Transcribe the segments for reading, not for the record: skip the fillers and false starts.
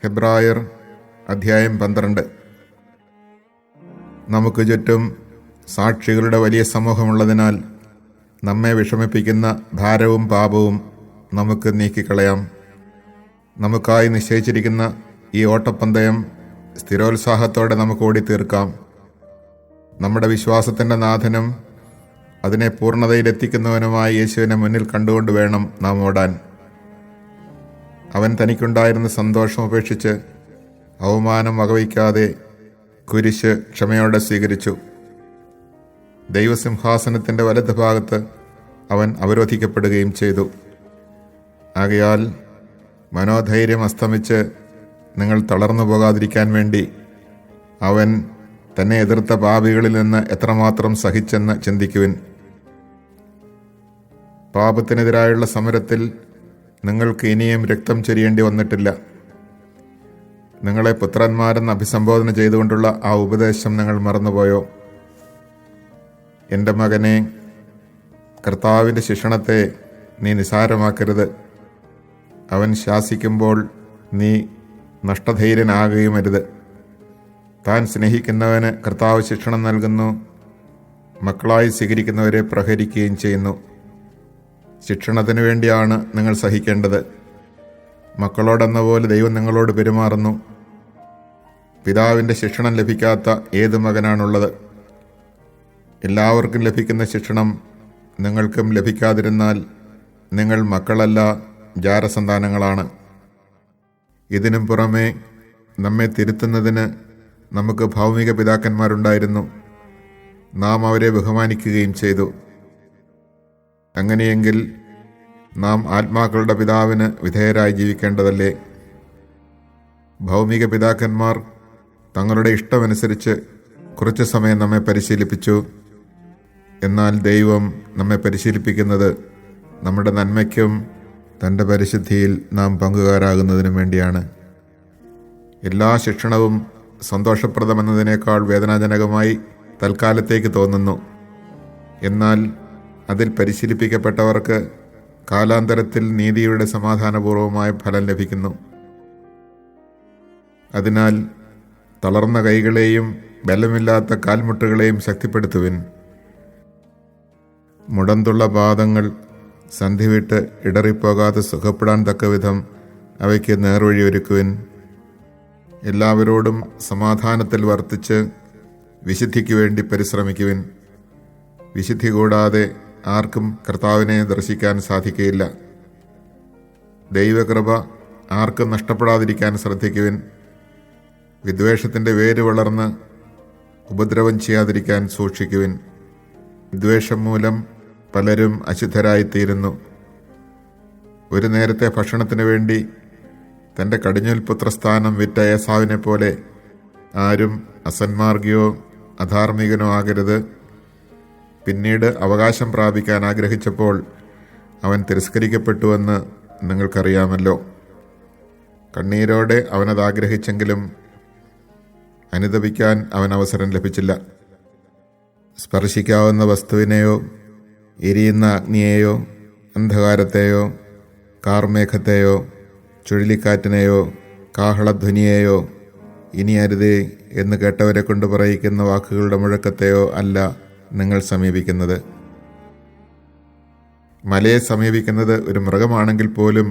ഹെബ്രായർ അധ്യായം 12. നമുക്ക് ചുറ്റും സാക്ഷികളുടെ വലിയ സമൂഹമുള്ളതിനാൽ നമ്മെ വിഷമിപ്പിക്കുന്ന ഭാരവും പാപവും നമുക്ക് നീക്കിക്കളയാം. നമുക്കായി നിശ്ചയിച്ചിരിക്കുന്ന ഈ ഓട്ടപ്പന്തയം സ്ഥിരോത്സാഹത്തോടെ നമുക്ക് ഓടിത്തീർക്കാം. നമ്മുടെ വിശ്വാസത്തിൻ്റെ നാഥനും അതിനെ പൂർണ്ണതയിലെത്തിക്കുന്നവനുമായ യേശുവിനെ മുന്നിൽ കണ്ടുകൊണ്ട് വേണം നാം ഓടാൻ. അവൻ തനിക്കുണ്ടായിരുന്ന സന്തോഷം ഉപേക്ഷിച്ച് അവമാനം വകവയ്ക്കാതെ കുരിശ് ക്ഷമയോടെ സ്വീകരിച്ചു. ദൈവസിംഹാസനത്തിൻ്റെ വലതുഭാഗത്ത് അവൻ അവരോധിക്കപ്പെടുകയും ചെയ്തു. ആകയാൽ മനോധൈര്യം അസ്തമിച്ച് നിങ്ങൾ തളർന്നു പോകാതിരിക്കാൻ വേണ്ടി അവൻ തന്നെ എതിർത്ത പാപികളിൽ നിന്ന് എത്രമാത്രം സഹിച്ചെന്ന് ചിന്തിക്കുവിൻ. പാപത്തിനെതിരായുള്ള സമരത്തിൽ നിങ്ങൾക്ക് ഇനിയും രക്തം ചൊരിയേണ്ടി വന്നിട്ടില്ല. നിങ്ങളെ പുത്രന്മാരെന്ന് അഭിസംബോധന ചെയ്തുകൊണ്ടുള്ള ആ ഉപദേശം നിങ്ങൾ മറന്നുപോയോ? എൻ്റെ മകനെ, കർത്താവിൻ്റെ ശിക്ഷണത്തെ നീ നിസാരമാക്കരുത്. അവൻ ശാസിക്കുമ്പോൾ നീ നഷ്ടധൈര്യനാകുകയുമരുത്. താൻ സ്നേഹിക്കുന്നവന് കർത്താവ് ശിക്ഷണം നൽകുന്നു, മക്കളായി സ്വീകരിക്കുന്നവരെ പ്രഹരിക്കുകയും ചെയ്യുന്നു. ശിക്ഷണത്തിനു വേണ്ടിയാണ് നിങ്ങൾ സഹിക്കേണ്ടത്. മക്കളോടെന്ന പോലെ ദൈവം നിങ്ങളോട് പെരുമാറുന്നു. പിതാവിൻ്റെ ശിക്ഷണം ലഭിക്കാത്ത ഏത് മകനാണുള്ളത്? എല്ലാവർക്കും ലഭിക്കുന്ന ശിക്ഷണം നിങ്ങൾക്കും ലഭിക്കാതിരുന്നാൽ നിങ്ങൾ മക്കളല്ല, ജാരസന്താനങ്ങളാണ്. ഇതിനും പുറമെ നമ്മെ തിരുത്തുന്നതിന് നമുക്ക് ഭൗമിക പിതാക്കന്മാരുണ്ടായിരുന്നു. നാം അവരെ ബഹുമാനിക്കുകയും ചെയ്തു. അങ്ങനെയെങ്കിൽ നാം ആത്മാക്കളുടെ പിതാവിന് വിധേയരായി ജീവിക്കേണ്ടതല്ലേ? ഭൗമിക പിതാക്കന്മാർ തങ്ങളുടെ ഇഷ്ടമനുസരിച്ച് കുറച്ചു സമയം നമ്മെ പരിശീലിപ്പിച്ചു. എന്നാൽ ദൈവം നമ്മെ പരിശീലിപ്പിക്കുന്നത് നമ്മുടെ നന്മയ്ക്കും തൻ്റെ പരിശുദ്ധിയിൽ നാം പങ്കുകാരാകുന്നതിനും വേണ്ടിയാണ്. എല്ലാ ശിക്ഷണവും സന്തോഷപ്രദമെന്നതിനേക്കാൾ വേദനാജനകമായി തൽക്കാലത്തേക്ക് തോന്നുന്നു. എന്നാൽ അതിൽ പരിശീലിപ്പിക്കപ്പെട്ടവർക്ക് കാലാന്തരത്തിൽ നീതിയുടെ സമാധാനപൂർവമായ ഫലം ലഭിക്കുന്നു. അതിനാൽ തളർന്ന കൈകളെയും ബലമില്ലാത്ത കാൽമുട്ടുകളെയും ശക്തിപ്പെടുത്തുവിൻ. മുടന്തുള്ള പാദങ്ങൾ സന്ധി വിട്ട് ഇടറിപ്പോകാതെ സുഖപ്പെടാൻ തക്കവിധം അവയ്ക്ക് നേർവഴി ഒരുക്കുവിൻ. എല്ലാവരോടും സമാധാനത്തിൽ വർത്തിച്ച് വിശുദ്ധിക്ക് വേണ്ടി പരിശ്രമിക്കുവിൻ. വിശുദ്ധി കൂടാതെ ആർക്കും കർത്താവിനെ ദർശിക്കാൻ സാധിക്കുകയില്ല. ദൈവകൃപ ആർക്കും നഷ്ടപ്പെടാതിരിക്കാൻ ശ്രദ്ധിക്കുവിൻ. വിദ്വേഷത്തിൻ്റെ വേര് വളർന്ന് ഉപദ്രവം ചെയ്യാതിരിക്കാൻ സൂക്ഷിക്കുവിൻ. വിദ്വേഷം മൂലം പലരും അശുദ്ധരായിത്തീരുന്നു. ഒരു നേരത്തെ ഭക്ഷണത്തിനു വേണ്ടി തൻ്റെ കടിഞ്ഞൂൽ പുത്രസ്ഥാനം വിറ്റ ഏസാവിനെ പോലെ ആരും അസന്മാർഗിയോ അധാർമികനോ ആകരുത്. പിന്നീട് അവകാശം പ്രാപിക്കാൻ ആഗ്രഹിച്ചപ്പോൾ അവൻ തിരസ്കരിക്കപ്പെട്ടുവെന്ന് നിങ്ങൾക്കറിയാമല്ലോ. കണ്ണീരോടെ അവനത് ആഗ്രഹിച്ചെങ്കിലും അനുതപിക്കാൻ അവൻ അവസരം ലഭിച്ചില്ല. സ്പർശിക്കാവുന്ന വസ്തുവിനെയോ എരിയുന്ന അഗ്നിയെയോ അന്ധകാരത്തെയോ കാർമേഘത്തെയോ ചുഴലിക്കാറ്റിനെയോ കാഹളധ്വനിയെയോ ഇനി അരുതേ എന്ന് കേട്ടവരെ കൊണ്ട് പറയിക്കുന്ന വാക്കുകളുടെ മുഴക്കത്തെയോ അല്ല നിങ്ങൾ സമീപിക്കുന്നത്. മലയെ സമീപിക്കുന്നത് ഒരു മൃഗമാണെങ്കിൽ പോലും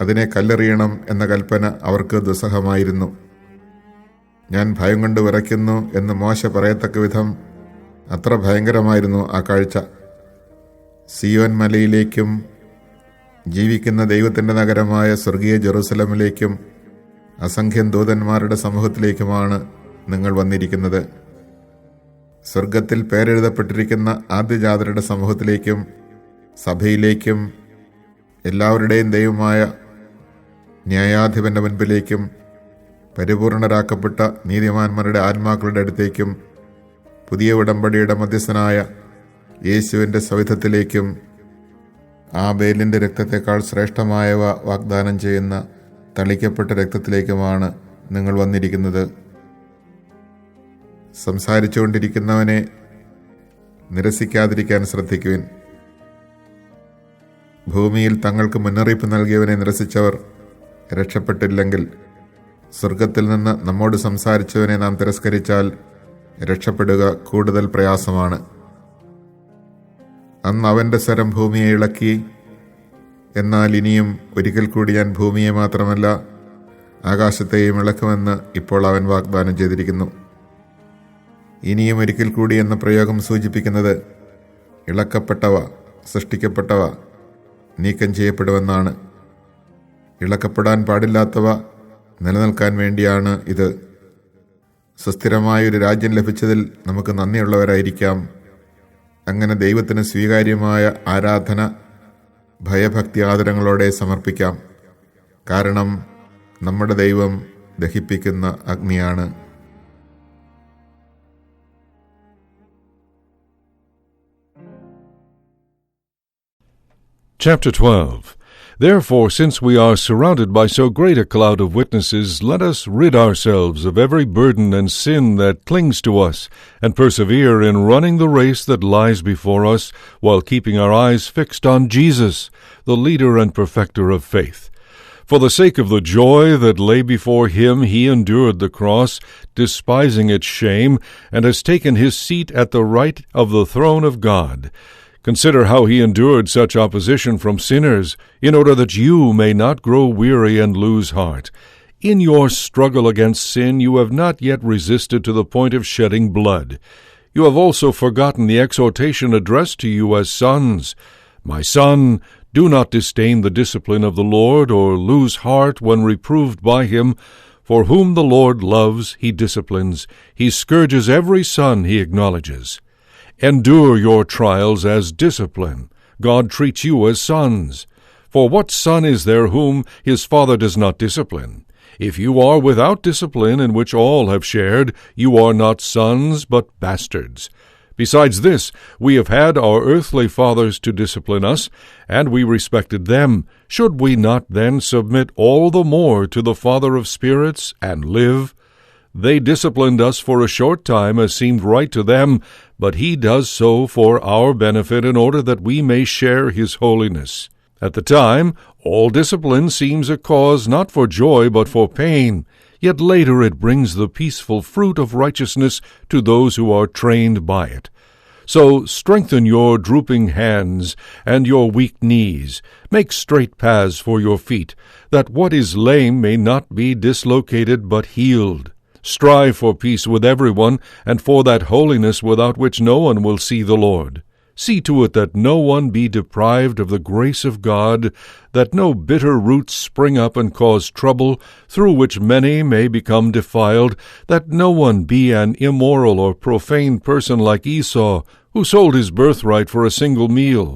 അതിനെ കല്ലെറിയണം എന്ന കൽപ്പന അവർക്ക് ദുസ്സഹമായിരുന്നു. ഞാൻ ഭയം കൊണ്ട് വിറയ്ക്കുന്നു എന്ന് മോശ പറയത്തക്ക വിധം അത്ര ഭയങ്കരമായിരുന്നു ആ കാഴ്ച. സിയോൻ മലയിലേക്കും ജീവിക്കുന്ന ദൈവത്തിൻ്റെ നഗരമായ സ്വർഗീയ ജെറൂസലമിലേക്കും അസംഖ്യം ദൂതന്മാരുടെ സമൂഹത്തിലേക്കുമാണ് നിങ്ങൾ വന്നിരിക്കുന്നത്. സ്വർഗത്തിൽ പേരെഴുതപ്പെട്ടിരിക്കുന്ന ആദ്യജാതരുടെ സമൂഹത്തിലേക്കും സഭയിലേക്കും എല്ലാവരുടെയും ദൈവമായ ന്യായാധിപൻ്റെ മുൻപിലേക്കും പരിപൂർണരാക്കപ്പെട്ട നീതിമാന്മാരുടെ ആത്മാക്കളുടെ അടുത്തേക്കും പുതിയ ഉടമ്പടിയുടെ മധ്യസ്ഥനായ യേശുവിൻ്റെ സവിധത്തിലേക്കും ആബേലിൻ്റെ രക്തത്തെക്കാൾ ശ്രേഷ്ഠമായവ വാഗ്ദാനം ചെയ്യുന്ന തളിക്കപ്പെട്ട രക്തത്തിലേക്കുമാണ് നിങ്ങൾ വന്നിരിക്കുന്നത്. സംസാരിച്ചുകൊണ്ടിരിക്കുന്നവനെ നിരസിക്കാതിരിക്കാൻ ശ്രദ്ധിക്കുവിൻ. ഭൂമിയിൽ തങ്ങൾക്ക് മുന്നറിയിപ്പ് നൽകിയവനെ നിരസിച്ചവർ രക്ഷപ്പെട്ടില്ലെങ്കിൽ സ്വർഗത്തിൽ നിന്ന് നമ്മോട് സംസാരിച്ചവനെ നാം തിരസ്കരിച്ചാൽ രക്ഷപ്പെടുക കൂടുതൽ പ്രയാസമാണ്. അന്ന് അവൻ്റെ സ്വരം ഭൂമിയെ ഇളക്കി. എന്നാൽ ഇനിയും ഒരിക്കൽ കൂടി ഞാൻ ഭൂമിയെ മാത്രമല്ല ആകാശത്തെയും ഇളക്കുമെന്ന് ഇപ്പോൾ അവൻ വാഗ്ദാനം ചെയ്തിരിക്കുന്നു. ഇനിയും ഒരിക്കൽ കൂടി എന്ന പ്രയോഗം സൂചിപ്പിക്കുന്നത് ഇളക്കപ്പെട്ടവ, സൃഷ്ടിക്കപ്പെട്ടവ നീക്കം ചെയ്യപ്പെടുമെന്നാണ്. ഇളക്കപ്പെടാൻ പാടില്ലാത്തവ നിലനിൽക്കാൻ വേണ്ടിയാണ് ഇത്. സുസ്ഥിരമായൊരു രാജ്യം ലഭിച്ചതിൽ നമുക്ക് നന്ദിയുള്ളവരായിരിക്കാം. അങ്ങനെ ദൈവത്തിന് സ്വീകാര്യമായ ആരാധന ഭയഭക്തി ആദരങ്ങളോടെ സമർപ്പിക്കാം. കാരണം നമ്മുടെ ദൈവം ദഹിപ്പിക്കുന്ന അഗ്നിയാണ്. Chapter 12. Therefore, since we are surrounded by so great a cloud of witnesses, let us rid ourselves of every burden and sin that clings to us, and persevere in running the race that lies before us, while keeping our eyes fixed on Jesus, the leader and perfecter of faith. For the sake of the joy that lay before him, he endured the cross, despising its shame, and has taken his seat at the right of the throne of God. Consider how he endured such opposition from sinners, in order that you may not grow weary and lose heart. In your struggle against sin you have not yet resisted to the point of shedding blood. You have also forgotten the exhortation addressed to you as sons. My son, do not disdain the discipline of the Lord, or lose heart when reproved by him. For whom the Lord loves, he disciplines. He scourges every son he acknowledges. Endure your trials as discipline. God treats you as sons. For what son is there whom his father does not discipline? If you are without discipline, in which all have shared, you are not sons, but bastards. Besides this, we have had our earthly fathers to discipline us, and we respected them. Should we not then submit all the more to the Father of spirits and live? They disciplined us for a short time as seemed right to them, but he does so for our benefit, in order that we may share his holiness. At the time, all discipline seems a cause not for joy but for pain, yet later it brings the peaceful fruit of righteousness to those who are trained by it. So strengthen your drooping hands and your weak knees. Make straight paths for your feet, that what is lame may not be dislocated but healed. Strive for peace with everyone, and for that holiness without which no one will see the Lord. See to it that no one be deprived of the grace of God, that no bitter roots spring up and cause trouble, through which many may become defiled, that no one be an immoral or profane person like Esau, who sold his birthright for a single meal.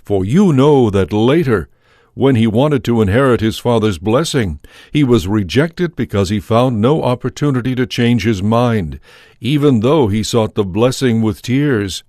For you know that later, when he wanted to inherit his father's blessing, he was rejected because he found no opportunity to change his mind, even though he sought the blessing with tears.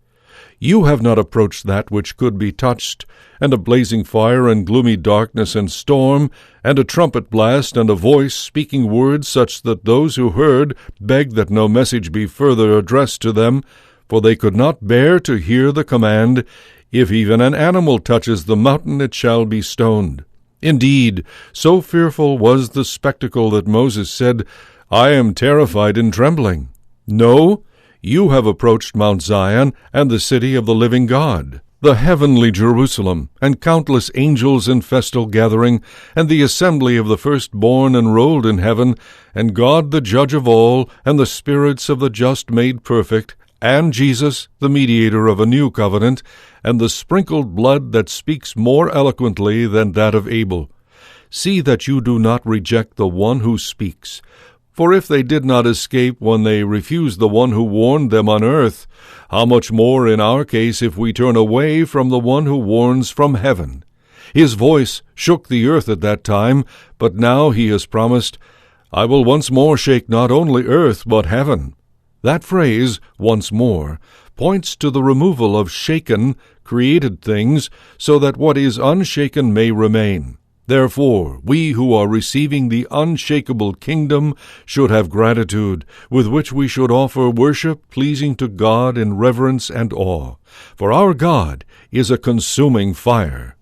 You have not approached that which could be touched, and a blazing fire and gloomy darkness and storm, and a trumpet blast and a voice speaking words such that those who heard begged that no message be further addressed to them, for they could not bear to hear the command, If even an animal touches the mountain, it shall be stoned. Indeed, so fearful was the spectacle that Moses said, I am terrified and trembling. No, you have approached Mount Zion and the city of the living God, the heavenly Jerusalem, and countless angels in festal gathering, and the assembly of the firstborn enrolled in heaven, and God the judge of all, and the spirits of the just made perfect, and Jesus, the mediator of a new covenant, and the sprinkled blood that speaks more eloquently than that of Abel. See that you do not reject the one who speaks. For if they did not escape when they refused the one who warned them on earth, how much more in our case if we turn away from the one who warns from heaven? His voice shook the earth at that time, but now he has promised, I will once more shake not only earth but heaven. That phrase, once more, points to the removal of shaken, created things, so that what is unshaken may remain. Therefore, we who are receiving the unshakable kingdom should have gratitude, with which we should offer worship pleasing to God in reverence and awe. For our God is a consuming fire.